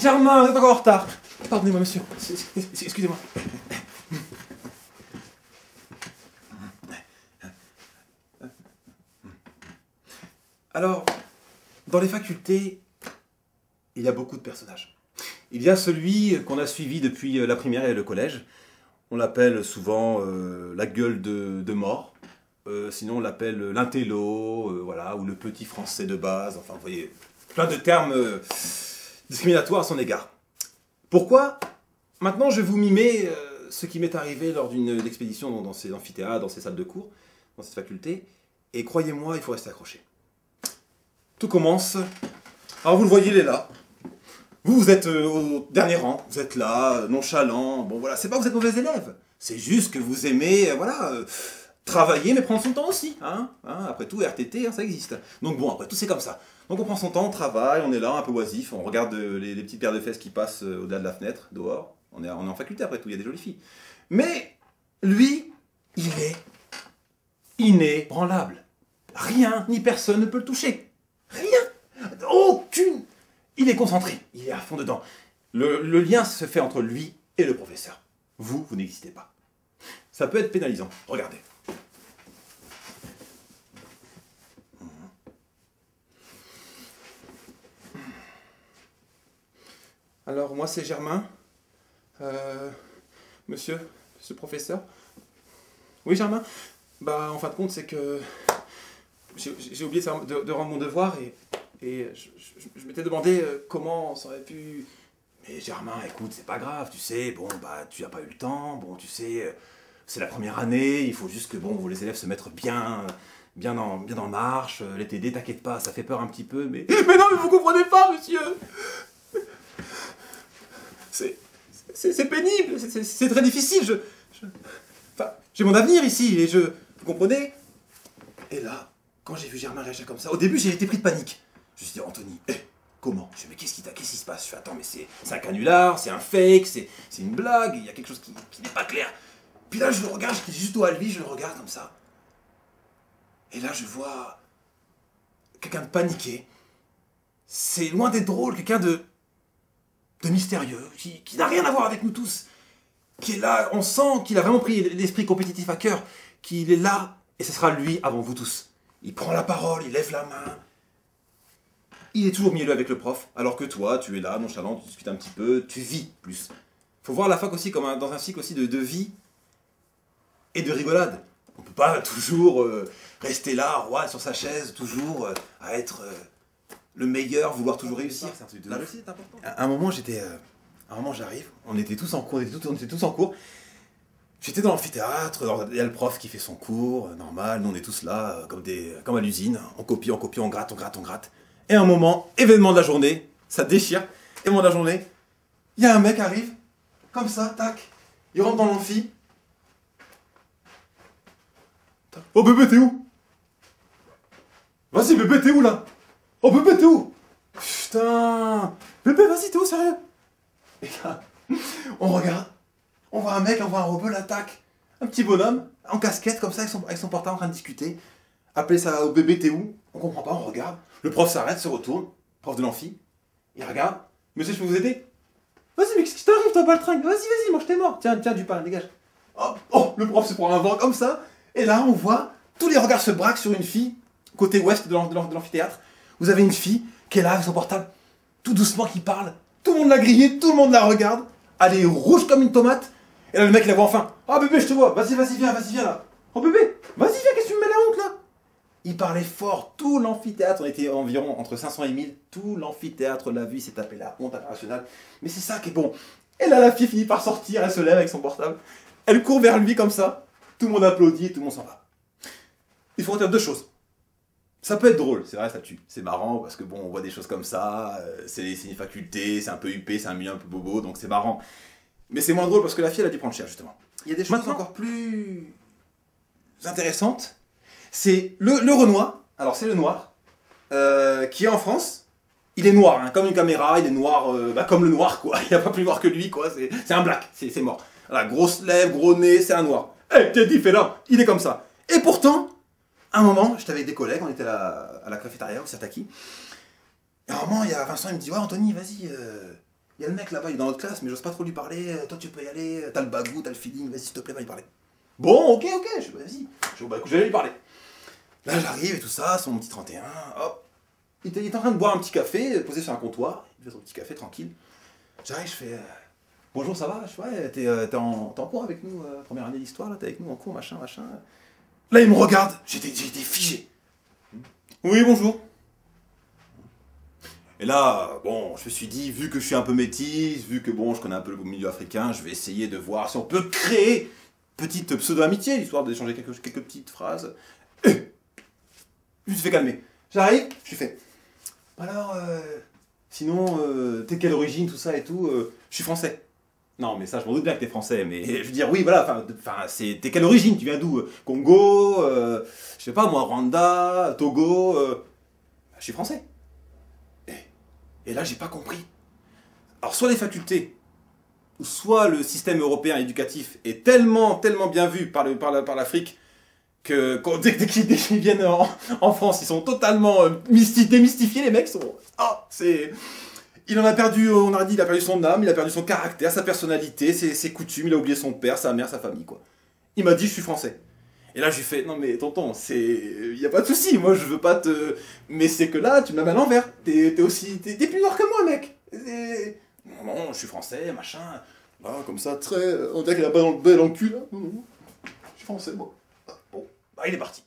Germain, vous êtes encore en retard. Pardonnez-moi, monsieur. Excusez-moi. Alors, dans les facultés, il y a beaucoup de personnages. Il y a celui qu'on a suivi depuis la primaire et le collège. On l'appelle souvent la gueule de mort. Sinon, on l'appelle l'intello, voilà, ou le petit français de base. Enfin, vous voyez, plein de termes discriminatoires à son égard. Pourquoi? Maintenant, je vais vous mimer ce qui m'est arrivé lors d'une expédition dans ces amphithéâtres, dans ces salles de cours, dans cette faculté. Et croyez-moi, il faut rester accroché. Tout commence. Alors, vous le voyez, il est là. Vous êtes au dernier rang, vous êtes là, nonchalant. Bon, voilà, c'est pas que vous êtes mauvais élève. C'est juste que vous aimez, voilà, travailler, mais prendre son temps aussi. Après tout, RTT, ça existe. Donc bon, après tout, c'est comme ça. Donc on prend son temps, on travaille, on est là, un peu oisif, on regarde les petites paires de fesses qui passent au-delà de la fenêtre, dehors. On est en faculté, après tout, il y a des jolies filles. Mais, lui, il est inébranlable. Rien, ni personne ne peut le toucher. Rien. Aucune. Il est concentré, il est à fond dedans. Le lien se fait entre lui et le professeur. Vous n'existez pas. Ça peut être pénalisant. Regardez. Alors, moi, c'est Germain. Monsieur professeur. Oui, Germain? Bah, en fin de compte, c'est que j'ai oublié de rendre mon devoir et je m'étais demandé comment ça aurait pu... Mais Germain, écoute, c'est pas grave, tu sais, bon, bah, tu n'as pas eu le temps, bon, tu sais, c'est la première année, il faut juste que, bon, les élèves se mettent bien en marche, les TD, t'inquiète pas, ça fait peur un petit peu, mais... Mais non, mais vous comprenez pas, monsieur! C'est pénible, c'est très difficile, Enfin, j'ai mon avenir ici, et vous comprenez? Et là, quand j'ai vu Germain réagir comme ça, au début, j'ai été pris de panique. Je me suis dit, Anthony, comment? Je dis, mais qu'est-ce qui se passe? Je fais, attends, mais c'est un canular, c'est un fake, c'est une blague, il y a quelque chose qui n'est pas clair. Puis là, je le regarde, j'étais juste dos à lui, je le regarde comme ça. Et là, je vois quelqu'un de paniqué. C'est loin d'être drôle, quelqu'un de mystérieux, qui n'a rien à voir avec nous tous. Qui est là, on sent qu'il a vraiment pris l'esprit compétitif à cœur, qu'il est là, et ce sera lui avant vous tous. Il prend la parole, il lève la main. Il est toujours mielleux avec le prof, alors que toi, tu es là, nonchalant, tu discutes un petit peu, tu vis plus. Faut voir la fac aussi comme dans un cycle aussi de vie et de rigolade. On peut pas toujours rester là, roi sur sa chaise, toujours à être le meilleur, vouloir toujours réussir. La réussite est importante. À un moment, j'arrive, on était tous en cours, on était tous en cours. J'étais dans l'amphithéâtre, il y a le prof qui fait son cours, normal, nous on est tous là, comme à l'usine, on copie, on gratte. Et à un moment, événement de la journée, ça déchire, événement de la journée, il y a un mec qui arrive, comme ça, tac, il rentre dans l'amphi. Oh bébé, t'es où? Vas-y bébé, t'es où là? Oh bébé, t'es où? Putain, bébé, vas-y, t'es où, sérieux? Et là, on regarde, on voit un mec, on voit un rebeu, l'attaque. Un petit bonhomme, en casquette, comme ça, avec son portable en train de discuter. Appeler ça au bébé, t'es où? On comprend pas, on regarde. Le prof s'arrête, se retourne, prof de l'amphi. Il regarde. Monsieur, je peux vous aider? Vas-y, mais qu'est-ce qui t'arrive, toi, baltringue? Vas-y, mange tes morts. Tiens, du pain, dégage. Oh, le prof se prend un vent comme ça. Et là, on voit, tous les regards se braquent sur une fille, côté ouest de l'amphithéâtre. Vous avez une fille qui est là avec son portable, tout doucement, qui parle. Tout le monde l'a grillée, tout le monde la regarde. Elle est rouge comme une tomate. Et là, le mec, il la voit enfin. Ah, bébé, je te vois. Vas-y, viens là. Oh, bébé, vas-y, viens, qu'est-ce que tu me mets la honte, là? Il parlait fort, tout l'amphithéâtre, on était environ entre 500 et 1000, tout l'amphithéâtre l'a vu, il s'est tapé la honte internationale. Mais c'est ça qui est bon. Et là, la fille finit par sortir, elle se lève avec son portable. Elle court vers lui comme ça. Tout le monde applaudit, tout le monde s'en va. Il faut retenir deux choses. Ça peut être drôle, c'est vrai, ça tue. C'est marrant parce que bon, on voit des choses comme ça, c'est une faculté, c'est un peu huppé, c'est un milieu un peu bobo, donc c'est marrant. Mais c'est moins drôle parce que la fille, elle a dû prendre cher, justement. Il y a des choses encore plus intéressantes. C'est le Renoir, alors c'est le noir, qui est en France. Il est noir, hein, comme une caméra, il est noir, comme le noir, quoi. Il n'y a pas plus noir que lui, quoi. C'est un black, c'est mort. Voilà, grosse lèvres, gros nez, c'est un noir. Hey, t'es dit, fais là, il est comme ça. Et pourtant, à un moment, j'étais avec des collègues, on était à la cafétéria, au Sataki. Et à un moment, il y a Vincent, il me dit, ouais, Anthony, vas-y, Il y a le mec là-bas, il est dans notre classe, mais j'ose pas trop lui parler. Toi, tu peux y aller, t'as le bagou, t'as le feeling, vas-y, s'il te plaît, va lui parler. Bon, ok, vas-y. Bah, écoute, j'allais lui parler. Là, j'arrive et tout ça, son petit 31, hop. Il est en train de boire un petit café, posé sur un comptoir. Il fait son petit café tranquille. J'arrive, je fais bonjour, ça va? Je fais ouais, t'es en cours avec nous, première année d'histoire, là, t'es avec nous en cours, machin. Là, il me regarde, j'étais figé. Oui, bonjour. Et là, bon, je me suis dit, vu que je suis un peu métis, vu que bon, je connais un peu le milieu africain, je vais essayer de voir si on peut créer une petite pseudo-amitié, histoire d'échanger quelques petites phrases. Je me suis fait calmer. J'arrive, je lui fais. Alors, sinon, t'es quelle origine, tout ça et tout je suis français. Non, mais ça, je m'en doute bien que t'es français, mais je veux dire, oui, voilà, t'es quelle origine? Tu viens d'où? Congo, je sais pas moi, Rwanda, Togo, je suis français. Et là, j'ai pas compris. Alors, soit les facultés, ou soit le système européen éducatif est tellement bien vu par l'Afrique que dès qu'ils viennent en France, ils sont totalement démystifiés, les mecs sont... Ah, c'est... Il en a perdu, on a dit, il a perdu son âme, il a perdu son caractère, sa personnalité, ses coutumes, il a oublié son père, sa mère, sa famille, quoi. Il m'a dit, je suis français. Et là, je lui fais, non mais tonton, y a pas de souci, moi je veux pas te... Mais c'est que là, tu me la mets à l'envers, t'es plus noir que moi, mec. Non, je suis français, machin. Là, comme ça, très... On dirait qu'il a pas dans le cul, là. Non, je suis français, moi. Bon, bah il est parti.